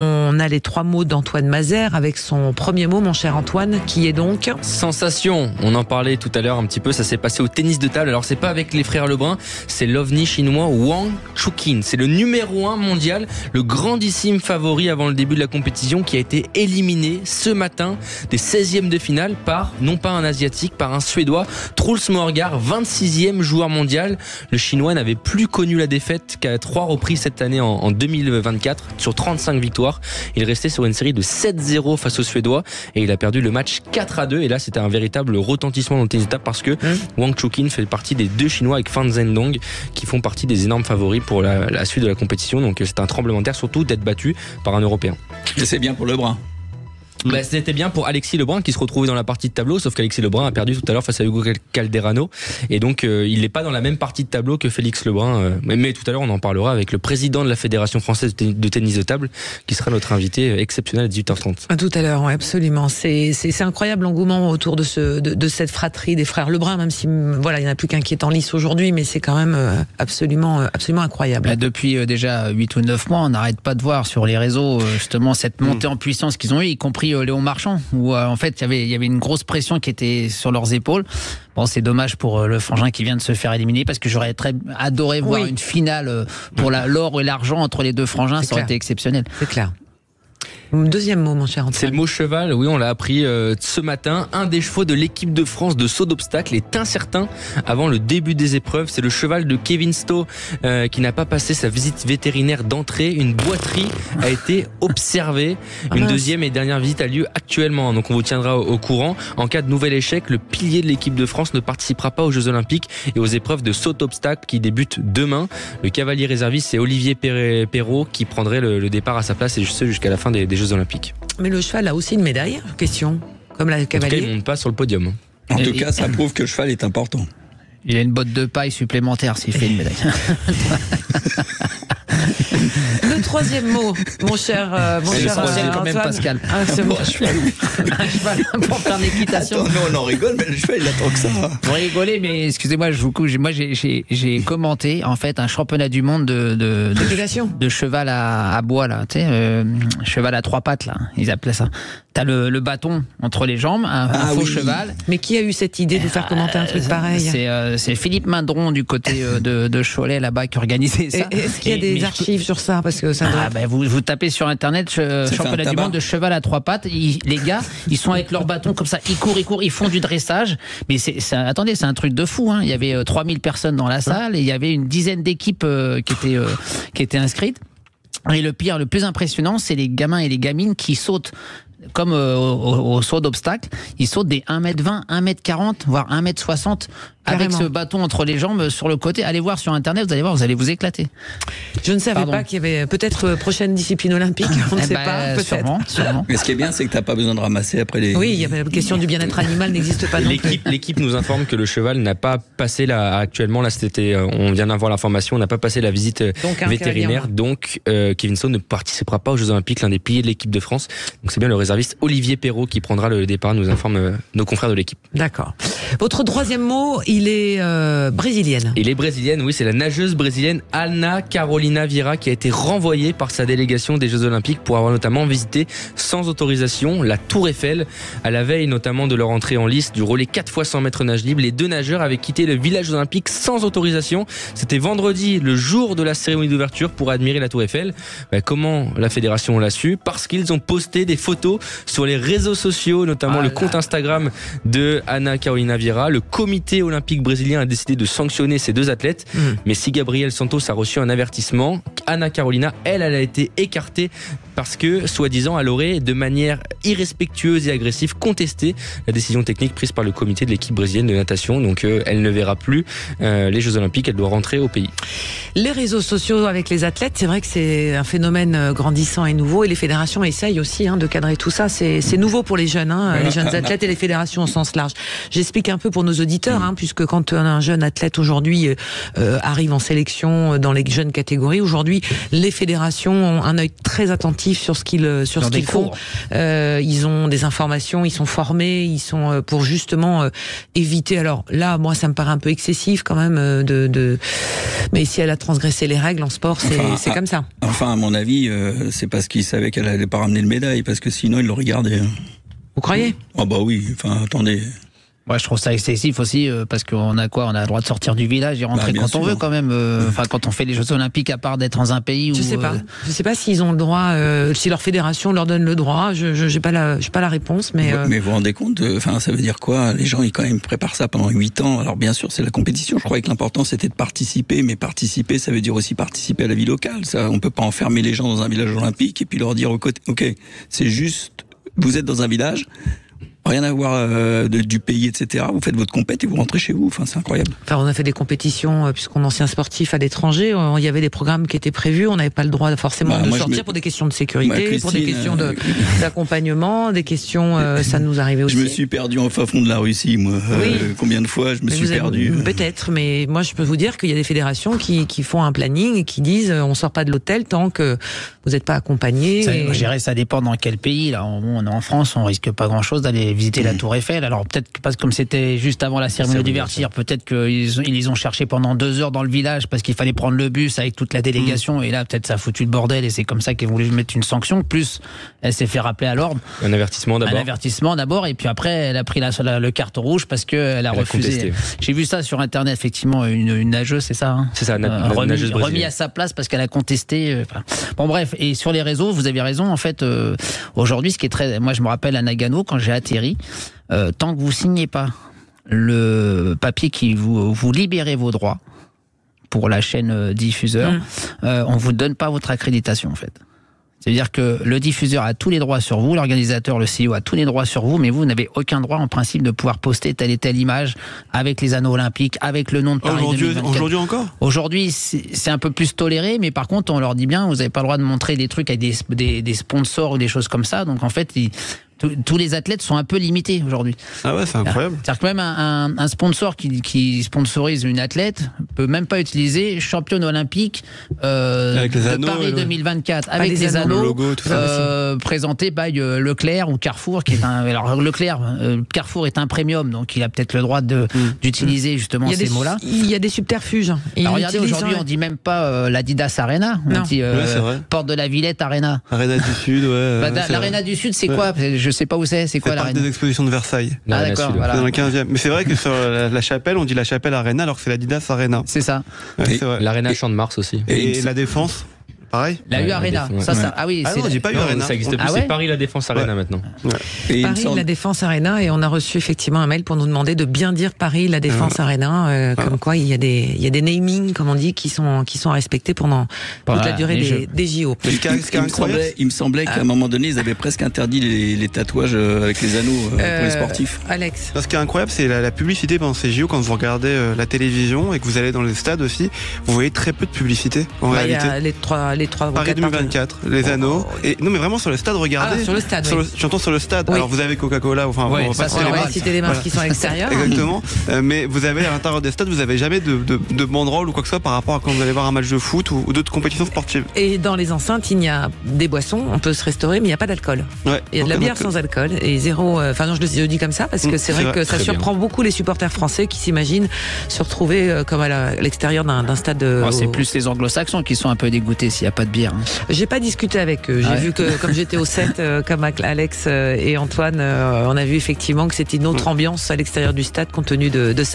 On a les 3 mots d'Antoine Mazère avec son premier mot, mon cher Antoine, qui est donc... Sensation. On en parlait tout à l'heure un petit peu, ça s'est passé au tennis de table. Alors c'est pas avec les frères Lebrun, c'est l'ovni chinois Wang Chuqin. C'est le numéro 1 mondial, le grandissime favori avant le début de la compétition qui a été éliminé ce matin des 16e de finale par, non pas un asiatique, par un suédois, Truls Morgar, 26e joueur mondial. Le chinois n'avait plus connu la défaite qu'à 3 reprises cette année en 2024 sur 35 victoires. Il restait sur une série de 7-0 face aux Suédois et il a perdu le match 4-2. Et là, c'était un véritable retentissement dans le tennis de table parce que Wang Chuqin fait partie des 2 Chinois avec Fan Zhendong qui font partie des énormes favoris pour la suite de la compétition. Donc c'est un tremblement de terre, surtout d'être battu par un Européen. Et c'est bien pour Lebrun. C'était bien pour Alexis Lebrun qui se retrouvait dans la partie de tableau, sauf qu'Alexis Lebrun a perdu tout à l'heure face à Hugo Calderano et donc il n'est pas dans la même partie de tableau que Félix Lebrun, mais tout à l'heure on en parlera avec le président de la Fédération française de tennis de table qui sera notre invité exceptionnel à 18h30. Tout à l'heure, oui, absolument. C'est incroyable l'engouement autour de cette fratrie des frères Lebrun, même si voilà, il n'y en a plus qu'un qui est en lice aujourd'hui, mais c'est quand même absolument incroyable. Depuis déjà 8 ou 9 mois, on n'arrête pas de voir sur les réseaux justement cette montée en puissance qu'ils ont eu, y compris Léon Marchand, où en fait il y avait une grosse pression qui était sur leurs épaules. Bon, c'est dommage pour le frangin qui vient de se faire éliminer parce que j'aurais adoré voir une finale pour l'or et l'argent entre les deux frangins, ça aurait été exceptionnel. C'est clair. Deuxième mot, mon cher Antoine. C'est le mot cheval, oui, on l'a appris ce matin. Un des chevaux de l'équipe de France de saut d'obstacle est incertain avant le début des épreuves. C'est le cheval de Kevin Stowe qui n'a pas passé sa visite vétérinaire d'entrée. Une boiterie a été observée. Une deuxième et dernière visite a lieu actuellement. Donc on vous tiendra au courant. En cas de nouvel échec, le pilier de l'équipe de France ne participera pas aux Jeux Olympiques et aux épreuves de saut d'obstacle qui débutent demain. Le cavalier réserviste, c'est Olivier Perrault qui prendrait le départ à sa place et jusqu'à la fin des Jeux Olympiques. Mais le cheval a aussi une médaille, question, comme la cavalier. En tout cas, il ne monte pas sur le podium. En tout cas, ça prouve que le cheval est important. Il a une botte de paille supplémentaire s'il fait une médaille. Le troisième mot, mon cher Antoine. Quand même Pascal. C'est bon. Un cheval pour faire l'équitation. Attends, on en rigole, mais le cheval, il attend que ça. Vous rigolez, mais excusez-moi, je vous coupe. Moi, j'ai commenté en fait un championnat du monde de cheval à bois là, tu sais, cheval à 3 pattes là, ils appelaient ça. T'as le bâton entre les jambes, un faux cheval. Mais qui a eu cette idée de faire commenter un truc pareil ? C'est Philippe Mindron du côté de Cholet là-bas qui organisait ça. Est-ce qu'il y a des archives sur ça ? Parce que ça doit... vous tapez sur internet championnat du monde de cheval à 3 pattes. Les gars, ils sont avec leur bâton comme ça, ils courent, ils font du dressage. Mais attendez, c'est un truc de fou. Hein. Il y avait 3000 personnes dans la salle et il y avait une dizaine d'équipes qui étaient inscrites. Et le pire, le plus impressionnant, c'est les gamins et les gamines qui sautent. Comme au saut d'obstacle, ils sautent des 1m20, 1m40, voire 1m60 avec ce bâton entre les jambes sur le côté. Allez voir sur internet, vous allez voir, vous allez vous éclater. Je ne savais pas qu'il y avait peut-être prochaine discipline olympique, on ne sait pas, peut-être. Sûrement. Mais ce qui est bien, c'est que tu n'as pas besoin de ramasser après les... Oui, la question du bien-être animal n'existe pas non plus. L'équipe nous informe que le cheval n'a pas passé actuellement, là on vient d'avoir l'information, on n'a pas passé la visite vétérinaire, donc Kevin Stowe ne participera pas aux Jeux Olympiques, l'un des piliers de l'équipe de France. Donc c'est bien le réserviste Olivier Perrault qui prendra le départ, nous informe nos confrères de l'équipe. D'accord. Votre troisième mot, il est brésilienne. Il est brésilienne, oui, c'est la nageuse brésilienne Ana Carolina Vieira qui a été renvoyée par sa délégation des Jeux Olympiques pour avoir notamment visité sans autorisation la Tour Eiffel. À la veille notamment de leur entrée en lice du relais 4x100 mètres nage libre, les 2 nageurs avaient quitté le village olympique sans autorisation. C'était vendredi, le jour de la cérémonie d'ouverture, pour admirer la Tour Eiffel. Comment la fédération l'a su ? Parce qu'ils ont posté des photos sur les réseaux sociaux, notamment le compte Instagram de Ana Carolina Vieira. Le comité olympique brésilien a décidé de sanctionner ces 2 athlètes. Mais si Gabriel Santos a reçu un avertissement, Ana Carolina, elle a été écartée parce que, soi-disant, elle aurait, de manière irrespectueuse et agressive, contesté la décision technique prise par le comité de l'équipe brésilienne de natation. Donc, elle ne verra plus les Jeux Olympiques, elle doit rentrer au pays. Les réseaux sociaux avec les athlètes, c'est vrai que c'est un phénomène grandissant et nouveau, et les fédérations essayent aussi de cadrer tout ça. C'est nouveau pour les jeunes athlètes et les fédérations au sens large. J'explique un peu pour nos auditeurs, puisque puisque quand un jeune athlète aujourd'hui arrive en sélection dans les jeunes catégories, aujourd'hui les fédérations ont un œil très attentif sur ce qu'ils font. Ils ont des informations, ils sont formés, ils sont pour justement éviter. Alors là, moi, ça me paraît un peu excessif quand même mais si elle a transgressé les règles en sport, c'est comme ça. Enfin, à mon avis, c'est parce qu'il savait qu'elle allait pas ramener de médaille, parce que sinon il l'aurait gardé. Vous croyez ? Ah bah oui. Enfin, attendez. Ouais, je trouve ça excessif aussi parce qu'on a quoi ? On a le droit de sortir du village et rentrer quand on veut quand même. Enfin, quand on fait les Jeux Olympiques, à part d'être dans un pays où. Je sais pas s'ils ont le droit, si leur fédération leur donne le droit. J'ai pas la réponse, mais. Mais vous vous rendez compte, enfin, ça veut dire quoi ? Les gens, ils quand même préparent ça pendant 8 ans. Alors bien sûr, c'est la compétition. Je croyais que l'important c'était de participer, mais participer, ça veut dire aussi participer à la vie locale. Ça, on peut pas enfermer les gens dans un village olympique et puis leur dire ok, c'est juste, vous êtes dans un village. Rien à voir du pays, etc. Vous faites votre compète et vous rentrez chez vous. Enfin, c'est incroyable. Enfin, on a fait des compétitions, puisqu'on est ancien sportif à l'étranger. Il y avait des programmes qui étaient prévus. On n'avait pas le droit forcément de sortir pour des questions de sécurité, pour des questions d'accompagnement, des questions. Ça nous arrivait aussi. Je me suis perdu en fin fond de la Russie, moi. Oui. Combien de fois je me suis perdu. Peut-être, mais moi, je peux vous dire qu'il y a des fédérations qui font un planning et qui disent on sort pas de l'hôtel tant que vous n'êtes pas accompagné. Je dirais ça dépend dans quel pays. Là, on est en France, on risque pas grand-chose d'aller visiter la Tour Eiffel. Alors peut-être que parce que comme c'était juste avant la cérémonie de divertir, peut-être qu'ils ont cherché pendant 2 heures dans le village parce qu'il fallait prendre le bus avec toute la délégation et là peut-être ça a foutu le bordel et c'est comme ça qu'ils voulaient mettre une sanction. Plus elle s'est fait rappeler à l'ordre. Un avertissement d'abord et puis après elle a pris le carton rouge parce qu'elle a refusé. J'ai vu ça sur internet effectivement une nageuse, c'est ça hein, c'est ça, nageuse remis à sa place parce qu'elle a contesté. Bon bref, et sur les réseaux, vous avez raison en fait. Aujourd'hui, ce qui est très, moi je me rappelle à Nagano quand j'ai atterri. Tant que vous signez pas le papier qui vous libérez vos droits pour la chaîne diffuseur, on vous donne pas votre accréditation en fait. C'est-à-dire que le diffuseur a tous les droits sur vous, l'organisateur, le CEO a tous les droits sur vous, mais vous n'avez aucun droit en principe de pouvoir poster telle et telle image avec les anneaux olympiques, avec le nom de Paris 2024. Aujourd'hui encore ? Aujourd'hui, c'est un peu plus toléré, mais par contre, on leur dit bien, vous n'avez pas le droit de montrer des trucs avec des sponsors ou des choses comme ça. Donc en fait, tous les athlètes sont un peu limités aujourd'hui. Ah ouais, c'est incroyable. C'est-à-dire que même un sponsor qui sponsorise une athlète peut même pas utiliser championne olympique avec les anneaux, Paris 2024 avec les anneaux, logo, tout ça présentés by Leclerc ou Carrefour qui est alors Leclerc, Carrefour est un premium donc il a peut-être le droit d'utiliser justement ces mots-là. Il y a des subterfuges. Alors regardez aujourd'hui on dit même pas l'Adidas Arena, on dit Porte de la Villette Arena. Arena du Sud, ouais. L'Arena du Sud c'est quoi? Je sais pas où c'est quoi l'Arena? C'est des expositions de Versailles. Ah d'accord, voilà. C'est dans le 15e. Mais c'est vrai que sur la chapelle, on dit la chapelle Arena alors que c'est l'Adidas Arena. C'est ça. Ouais, c'est vrai. L'Arena Champ de Mars aussi. Et la Défense pareil. La U Arena. Ah oui, non, j'ai pas eu Arena. Ça existe plus, c'est Paris La Défense Arena maintenant. Et Paris La Défense Arena, et on a reçu effectivement un mail pour nous demander de bien dire Paris La Défense Arena, comme quoi il y a des namings, comme on dit, qui sont respectés pendant toute la durée des JO. Il me semblait qu'à un moment donné, ils avaient presque interdit les tatouages avec les anneaux pour les sportifs. Alex. Ce qui est incroyable, c'est la publicité pendant ces JO. Quand vous regardez la télévision et que vous allez dans les stades aussi, vous voyez très peu de publicité en réalité. Il y a les trois Paris 2024, les anneaux. Et non, mais vraiment sur le stade, regardez. Sur le stade. J'entends sur le stade. Oui. Alors vous avez Coca-Cola, enfin, on va citer les marques qui sont à l'extérieur. Exactement. Mais vous avez à l'intérieur des stades, vous avez jamais de banderole ou quoi que ce soit par rapport à quand vous allez voir un match de foot ou d'autres compétitions sportives. Et dans les enceintes, il y a des boissons, on peut se restaurer, mais il n'y a pas d'alcool. Ouais, il y a de la bière sans alcool et zéro. Enfin non, je le dis comme ça parce que c'est vrai que ça surprend beaucoup les supporters français qui s'imaginent se retrouver comme à l'extérieur d'un stade. C'est plus les anglo-saxons qui sont un peu dégoûtés s'il n'y a pas de bière. J'ai pas discuté avec eux. J'ai vu que comme j'étais au 7, comme Alex et Antoine, on a vu effectivement que c'était une autre ambiance à l'extérieur du stade compte tenu de ça.